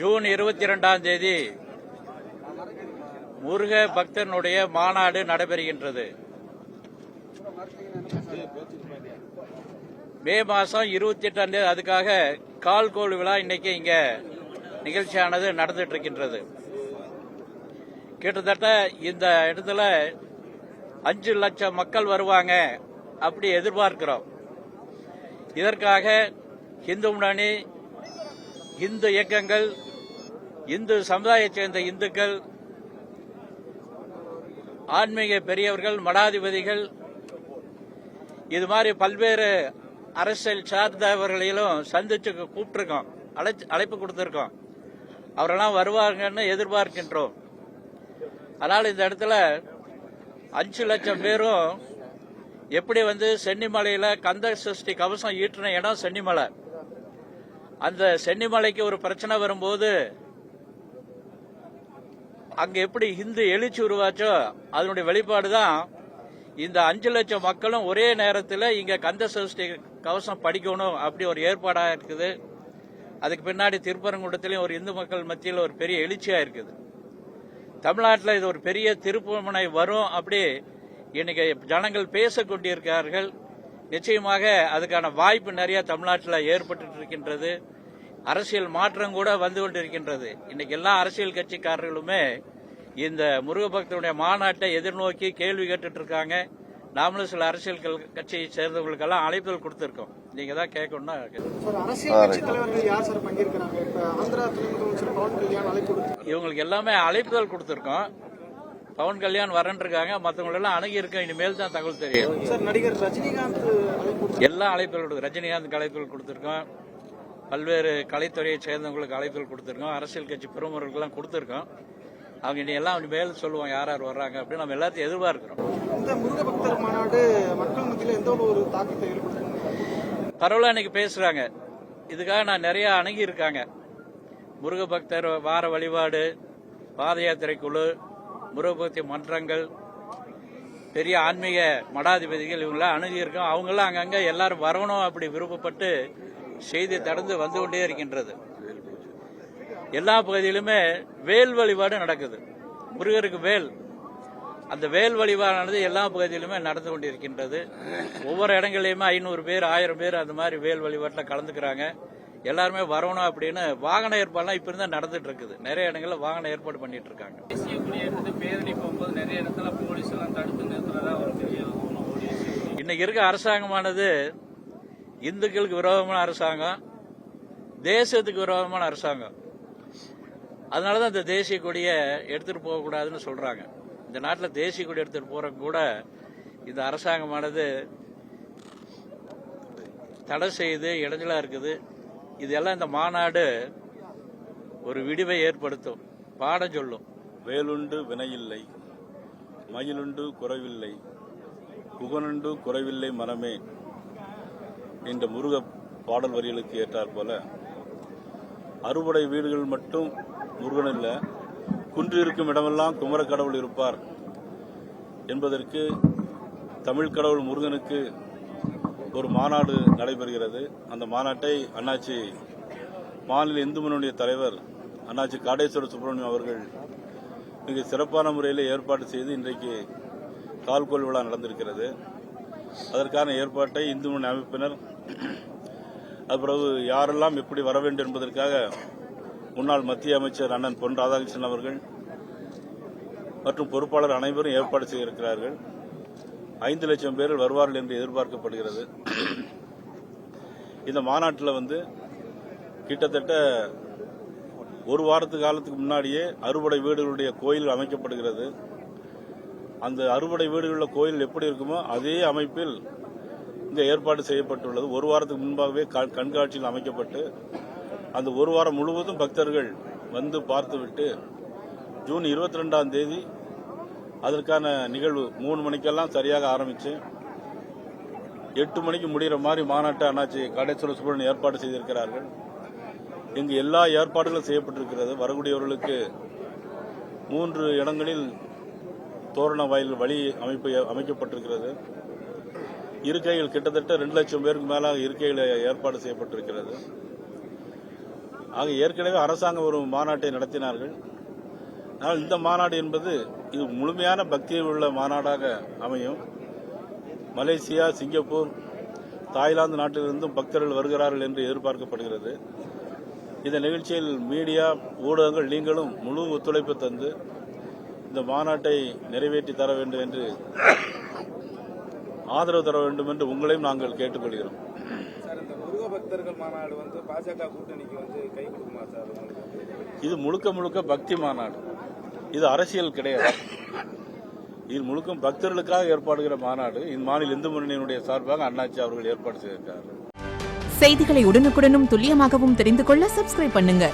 June 22ஆம் தேதி முருக பக்தனுடைய மாநாடு நடைபெறுகின்றது. மே மாதம் 28ஆம் தேதி அதுக்காக கால்கோள் விழா இன்னைக்கு இங்க நிகழ்ச்சியானது நடந்துட்டு இருக்கின்றது. கிட்டத்தட்ட இந்த இடத்துல 5 லட்சம் மக்கள் வருவாங்க அப்படி எதிர்பார்க்கிறோம். இதற்காக இந்து முன்னணி, இந்து இயக்கங்கள், இந்து சமுதாயத்தைச் சேர்ந்த இந்துக்கள், ஆன்மீக பெரியவர்கள், மடாதிபதிகள், இது மாதிரி பல்வேறு அரசியல் சார்ந்தவர்களையும் சந்திச்சு கூப்பிட்டுருக்கோம், அழைப்பு கொடுத்திருக்கோம். அவரெல்லாம் வருவாங்கன்னு எதிர்பார்க்கின்றோம். அதனால் இந்த இடத்துல 5 லட்சம் பேரும் எப்படி சென்னிமலையில கந்த சஷ்டி கவசம் ஈற்றின இடம் சென்னிமலை. அந்த சென்னிமலைக்கு ஒரு பிரச்சனை வரும்போது அங்க எப்படி இந்து எழுச்சி உருவாச்சோ அதனுடைய வெளிப்பாடு தான் இந்த 5 லட்சம் மக்களும் ஒரே நேரத்தில் இங்க கந்த சஷ்டி கவசம் படிக்கணும் அப்படி ஒரு ஏற்பாடாக இருக்குது. அதுக்கு பின்னாடி திருப்பரங்குன்றத்திலையும் ஒரு இந்து மக்கள் மத்தியில் ஒரு பெரிய எழுச்சியா இருக்குது. தமிழ்நாட்டில் இது ஒரு பெரிய திருப்புமுனை வரும் அப்படி இன்னைக்கு ஜனங்கள் பேசிக் கொண்டிருக்கிறார்கள். நிச்சயமாக அதுக்கான வாய்ப்பு நிறைய தமிழ்நாட்டில் ஏற்பட்டு இருக்கின்றது. அரசியல் மாற்றம் கூட வந்து கொண்டிருக்கின்றது. இன்னைக்கு எல்லா அரசியல் கட்சிக்காரர்களுமே இந்த முருகபக்தனுடைய மாநாட்டை எதிர்நோக்கி கேள்வி கேட்டுட்டு இருக்காங்க. நாமளும் சில அரசியல் கட்சியை சேர்ந்தவங்களுக்கெல்லாம் அழைப்புகள் கொடுத்திருக்கோம். நீங்க தான் கேட்கணும்னா இவங்களுக்கு எல்லாமே அழைப்புகள் கொடுத்திருக்கோம். பவன் கல்யாண் வரன்றிருக்காங்க, மற்றவங்களெல்லாம் அணுகி இருக்கோம். இனிமேல் தான் தகவல் தெரியும். நடிகர் ரஜினிகாந்த் எல்லா அழைப்புகள் ரஜினிகாந்த் அழைப்புகள் கொடுத்திருக்கோம். பல்வேறு கலைத்துறையை சேர்ந்தவங்களுக்கு அழைப்புகள் கொடுத்திருக்கோம். அரசியல் கட்சி பிரமுகர்களுக்கெல்லாம் கொடுத்திருக்கோம். அவங்க இனி எல்லாம் மேல் சொல்லுவாங்க யார் யார் வர்றாங்க அப்படின்னு நம்ம எல்லாத்தையும் எதிர்பார்க்கிறோம். இந்த முருக பக்தர் மாநாடு மக்கள் மத்தியில் எந்த ஒரு தாக்கத்தை ஏற்படுத்தும்? பரவலா இன்னைக்கு பேசுறாங்க. இதுக்காக நான் நிறைய அணுகி இருக்காங்க. முருக பக்தர் வார வழிபாடு, பாத யாத்திரை குழு, முருகபக்தி மன்றங்கள், பெரிய ஆன்மீக மடாதிபதிகள் இவங்களாம் அணுகி இருக்கோம். அவங்களாம் அங்கங்க எல்லாரும் வரணும் அப்படி விருப்பப்பட்டு செய்தி தொடர்ந்து வந்து கொண்டே இருக்கின்றது. எல்லா பகுதியிலுமே வேல் வழிபாடு நடக்குது. முருகருக்கு வேல், அந்த வேல் வழிபாடானது எல்லா பகுதியிலுமே நடந்து கொண்டிருக்கின்றது. ஒவ்வொரு இடங்களையுமே 500 பேர் 1000 பேர் அந்த மாதிரி வேல் வழிபாட்டில் கலந்துக்கிறாங்க. எல்லாருமே வரணும் அப்படின்னு வாகன ஏற்பாடுலாம் இப்ப இருந்தா நடந்துட்டு இருக்குது. நிறைய இடங்கள்ல வாகன ஏற்பாடு பண்ணிட்டு இருக்காங்க. தேசிய கொடியேற்றது பேரணி போகும்போது நிறைய இடத்துல போலீஸ் எல்லாம் தடுத்து நிறுத்துறதா ஒரு பெரிய இன்னைக்கு இருக்க அரசாங்கமானது இந்துக்களுக்கு விரோதமான அரசாங்கம், தேசத்துக்கு விரோதமான அரசாங்கம். அதனாலதான் இந்த தேசிய கொடியை எடுத்துட்டு போக கூடாதுன்னு சொல்றாங்க. இந்த நாட்டில் தேசிய கொடி எடுத்துட்டு போற கூட இந்த அரசாங்கமானது தடை செய்து இடைஞ்சலா இருக்குது. இதெல்லாம் இந்த மாநாடு ஒரு விடிவை ஏற்படுத்தும், பாடம் சொல்லும். வேலுண்டு வினையில்லை, மயிலுண்டு குறைவில்லை, குகனுண்டு குறைவில்லை மனமே என்ற முருக பாடல் வரிகளுக்கு ஏற்றாற் போல அறுபடை வீடுகள் மட்டும் முருகன் இல்ல, குன்று இருக்கும் இடமெல்லாம் குமர கடவுள் இருப்பார் என்பதற்கு தமிழ் கடவுள் முருகனுக்கு ஒரு மாநாடு நடைபெறுகிறது. அந்த மாநாட்டை அண்ணாச்சி மாநில இந்து முன்னணிய தலைவர் அண்ணாச்சி காடேஸ்வர சுப்பிரமணியம் அவர்கள் மிக சிறப்பான முறையில் ஏற்பாடு செய்து இன்றைக்கு கால்கோள் விழா நடந்திருக்கிறது. அதற்கான ஏற்பாட்டை இந்து முன்னணி அமைப்பினர், அதுபிறகு யாரெல்லாம் எப்படி வர வேண்டும் என்பதற்காக முன்னாள் மத்திய அமைச்சர் அண்ணன் பொன் ராதாகிருஷ்ணன் அவர்கள் மற்றும் பொறுப்பாளர் அனைவரும் ஏற்பாடு செய்திருக்கிறார்கள். 5 லட்சம் பேர்கள் வருவார்கள் என்று எதிர்பார்க்கப்படுகிறது. இந்த மாநாட்டில் கிட்டத்தட்ட ஒரு வாரத்து காலத்துக்கு முன்னாடியே அறுபடை வீடுகளுடைய கோயில் அமைக்கப்படுகிறது. அந்த அறுபடை வீடுகளுள்ள கோயில் எப்படி இருக்குமோ அதே அமைப்பில் இங்கே ஏற்பாடு செய்யப்பட்டுள்ளது. ஒரு வாரத்துக்கு முன்பாகவே கண்காட்சியில் அமைக்கப்பட்டு அந்த ஒரு வாரம் முழுவதும் பக்தர்கள் வந்து பார்த்துவிட்டு ஜூன் 22ஆம் தேதி அதற்கான நிகழ்வு 3 மணிக்கெல்லாம் சரியாக ஆரம்பிச்சு 8 மணிக்கு முடிகிற மாதிரி மாநாட்டை அண்ணாச்சி காடேஸ்வர சுப்பிரமணியன் ஏற்பாடு செய்திருக்கிறார்கள். இங்கு எல்லா ஏற்பாடுகளும் செய்யப்பட்டிருக்கிறது. வரக்கூடியவர்களுக்கு 3 இடங்களில் தோரண வாயில் வழி அமைக்கப்பட்டிருக்கிறது. இருக்கைகள் கிட்டத்தட்ட 2 லட்சம் பேருக்கு மேலாக இருக்கைகள் ஏற்பாடு செய்யப்பட்டிருக்கிறது. ஆக ஏற்கனவே அரசாங்கம் ஒரு மாநாட்டை நடத்தினார்கள். ஆனால் இந்த மாநாடு என்பது இது முழுமையான பக்தி உள்ள மாநாடாக அமையும். மலேசியா, சிங்கப்பூர், தாய்லாந்து நாட்டிலிருந்தும் பக்தர்கள் வருகிறார்கள் என்று எதிர்பார்க்கப்படுகிறது. இந்த நிகழ்ச்சியில் மீடியா, ஊடகங்கள் நீங்களும் முழு ஒத்துழைப்பு தந்து இந்த மாநாட்டை நிறைவேற்றி தர வேண்டும் என்று ஆதரவு தர வேண்டும் என்று உங்களையும் நாங்கள் கேட்டுக்கொள்கிறோம். சார், இந்த முருக பக்தர்கள் மாநாடு பாஜக கூட்டணிக்கு கை கொடுக்குமா சார்? இது முழுக்க முழுக்க பக்தி மாநாடு. இது அரசியல் கிடையாது. இது முழுக்க பக்தர்களுக்காக ஏற்பாடுகிற மாநாடு. இம்மாநில இந்து முன்னணியினுடைய சார்பாக அண்ணாச்சி அவர்கள் ஏற்பாடு செய்திருக்கிறார்கள். செய்திகளை உடனுக்குடனும் துல்லியமாகவும் தெரிந்து கொள்ள சப்ஸ்கிரைப் பண்ணுங்க.